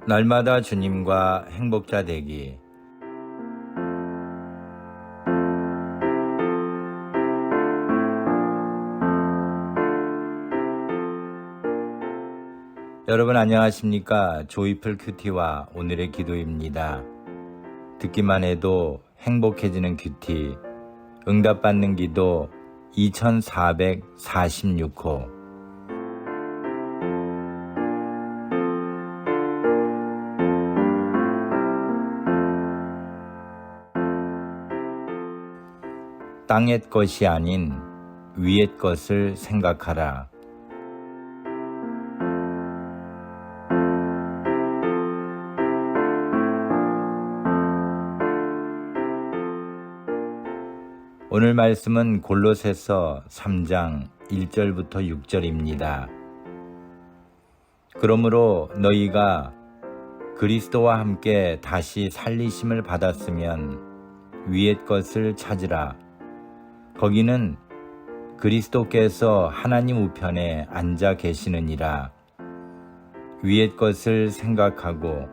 날마다 주님과 행복자 되기. 여러분 안녕하십니까? 조이풀 큐티와 오늘의 기도입니다. 듣기만 해도 행복해지는 큐티, 응답받는 기도 2446호. 땅의 것이 아닌 위의 것을 생각하라. 오늘 말씀은 골로새서 3장 1절부터 6절입니다. 그러므로 너희가 그리스도와 함께 다시 살리심을 받았으면 위의 것을 찾으라. 거기는 그리스도께서 하나님 우편에 앉아 계시느니라. 위의 것을 생각하고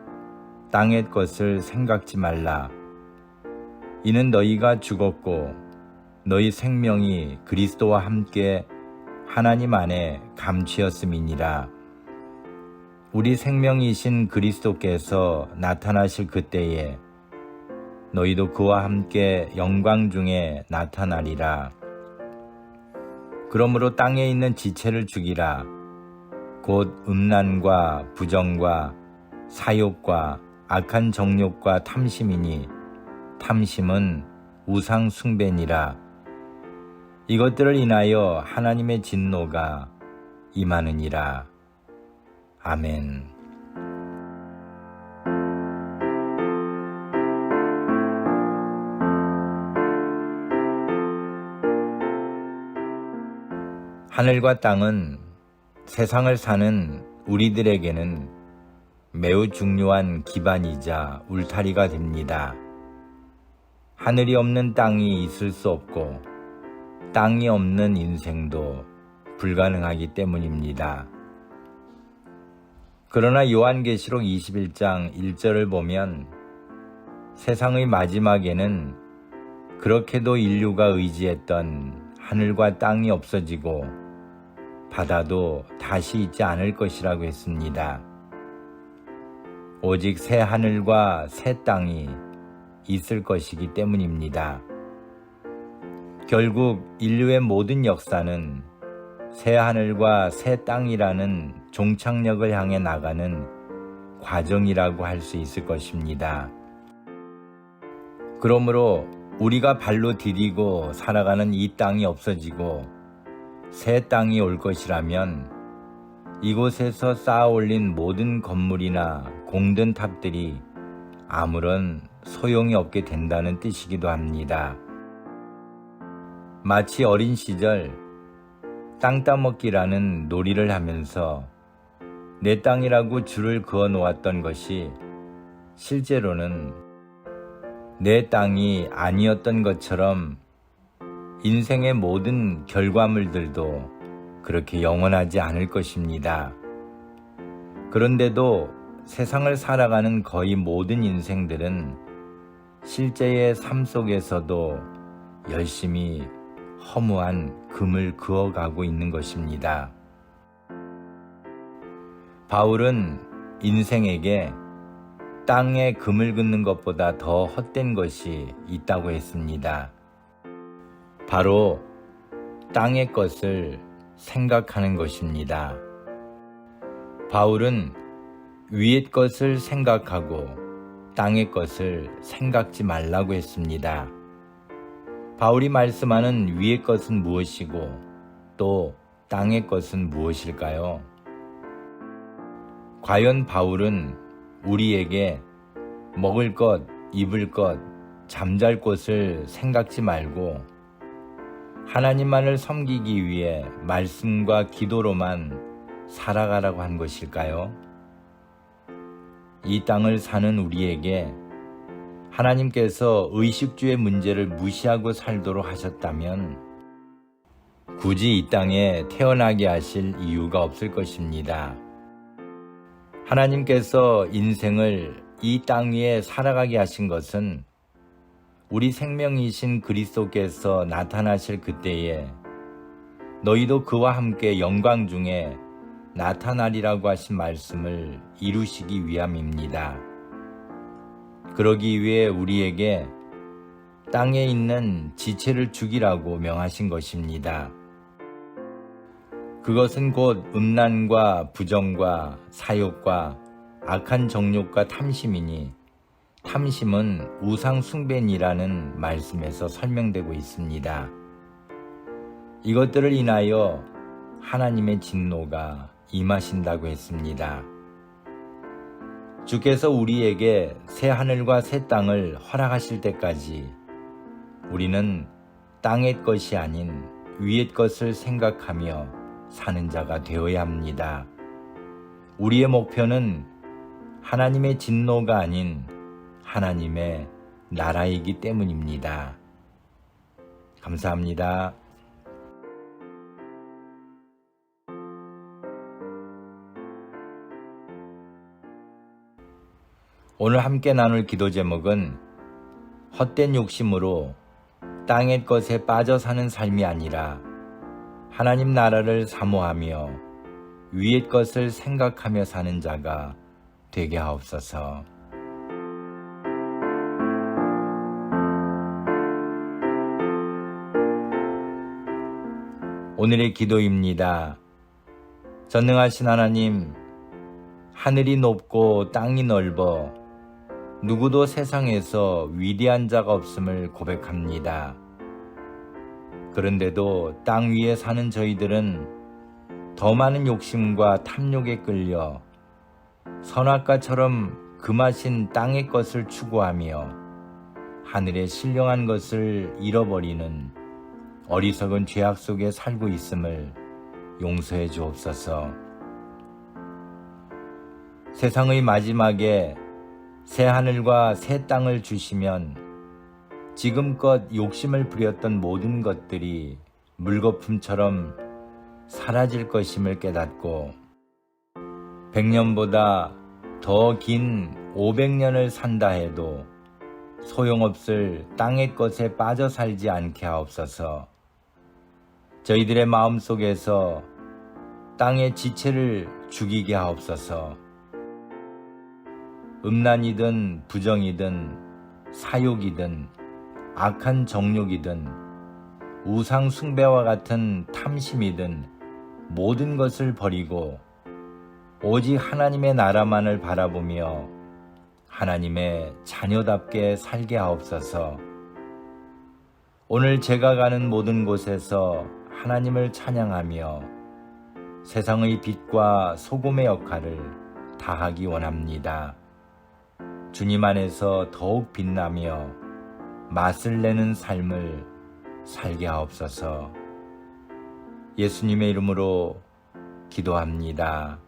땅의 것을 생각지 말라. 이는 너희가 죽었고 너희 생명이 그리스도와 함께 하나님 안에 감추었음이니라. 우리 생명이신 그리스도께서 나타나실 그때에 너희도 그와 함께 영광 중에 나타나리라. 그러므로 땅에 있는 지체를 죽이라. 곧 음란과 부정과 사욕과 악한 정욕과 탐심이니 탐심은 우상 숭배니라. 이것들을 인하여 하나님의 진노가 임하느니라. 아멘. 하늘과 땅은 세상을 사는 우리들에게는 매우 중요한 기반이자 울타리가 됩니다. 하늘이 없는 땅이 있을 수 없고 땅이 없는 인생도 불가능하기 때문입니다. 그러나 요한계시록 21장 1절을 보면 세상의 마지막에는 그렇게도 인류가 의지했던 하늘과 땅이 없어지고 바다도 다시 있지 않을 것이라고 했습니다. 오직 새 하늘과 새 땅이 있을 것이기 때문입니다. 결국 인류의 모든 역사는 새 하늘과 새 땅이라는 종착역을 향해 나가는 과정이라고 할 수 있을 것입니다. 그러므로 우리가 발로 디디고 살아가는 이 땅이 없어지고 새 땅이 올 것이라면 이곳에서 쌓아 올린 모든 건물이나 공든 탑들이 아무런 소용이 없게 된다는 뜻이기도 합니다. 마치 어린 시절 땅 따먹기라는 놀이를 하면서 내 땅이라고 줄을 그어 놓았던 것이 실제로는 내 땅이 아니었던 것처럼 인생의 모든 결과물들도 그렇게 영원하지 않을 것입니다. 그런데도 세상을 살아가는 거의 모든 인생들은 실제의 삶 속에서도 열심히 허무한 금을 그어가고 있는 것입니다. 바울은 인생에게 땅에 금을 긋는 것보다 더 헛된 것이 있다고 했습니다. 바로 땅의 것을 생각하는 것입니다. 바울은 위의 것을 생각하고 땅의 것을 생각지 말라고 했습니다. 바울이 말씀하는 위의 것은 무엇이고 또 땅의 것은 무엇일까요? 과연 바울은 우리에게 먹을 것, 입을 것, 잠잘 곳을 생각지 말고 하나님만을 섬기기 위해 말씀과 기도로만 살아가라고 한 것일까요? 이 땅을 사는 우리에게 하나님께서 의식주의 문제를 무시하고 살도록 하셨다면 굳이 이 땅에 태어나게 하실 이유가 없을 것입니다. 하나님께서 인생을 이 땅 위에 살아가게 하신 것은 우리 생명이신 그리스도께서 나타나실 그때에 너희도 그와 함께 영광 중에 나타나리라고 하신 말씀을 이루시기 위함입니다. 그러기 위해 우리에게 땅에 있는 지체를 죽이라고 명하신 것입니다. 그것은 곧 음란과 부정과 사욕과 악한 정욕과 탐심이니 탐심은 우상 숭배니라는 말씀에서 설명되고 있습니다. 이것들을 인하여 하나님의 진노가 임하신다고 했습니다. 주께서 우리에게 새 하늘과 새 땅을 허락하실 때까지 우리는 땅의 것이 아닌 위의 것을 생각하며 사는 자가 되어야 합니다. 우리의 목표는 하나님의 진노가 아닌 하나님의 나라이기 때문입니다. 감사합니다. 오늘 함께 나눌 기도 제목은 헛된 욕심으로 땅의 것에 빠져 사는 삶이 아니라 하나님 나라를 사모하며 위의 것을 생각하며 사는 자가 되게 하옵소서. 오늘의 기도입니다. 전능하신 하나님, 하늘이 높고 땅이 넓어 누구도 세상에서 위대한 자가 없음을 고백합니다. 그런데도 땅 위에 사는 저희들은 더 많은 욕심과 탐욕에 끌려 선악과처럼 금하신 땅의 것을 추구하며 하늘의 신령한 것을 잃어버리는 어리석은 죄악 속에 살고 있음을 용서해 주옵소서. 세상의 마지막에 새 하늘과 새 땅을 주시면 지금껏 욕심을 부렸던 모든 것들이 물거품처럼 사라질 것임을 깨닫고 100년보다 더 긴 500년을 산다 해도 소용없을 땅의 것에 빠져 살지 않게 하옵소서. 저희들의 마음속에서 땅의 지체를 죽이게 하옵소서. 음란이든 부정이든 사욕이든 악한 정욕이든 우상 숭배와 같은 탐심이든 모든 것을 버리고 오직 하나님의 나라만을 바라보며 하나님의 자녀답게 살게 하옵소서. 오늘 제가 가는 모든 곳에서 하나님을 찬양하며 세상의 빛과 소금의 역할을 다하기 원합니다. 주님 안에서 더욱 빛나며 맛을 내는 삶을 살게 하옵소서. 예수님의 이름으로 기도합니다.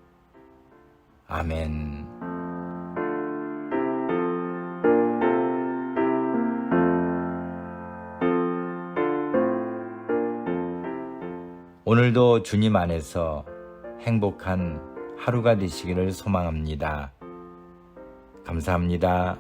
아멘. 오늘도 주님 안에서 행복한 하루가 되시기를 소망합니다. 감사합니다.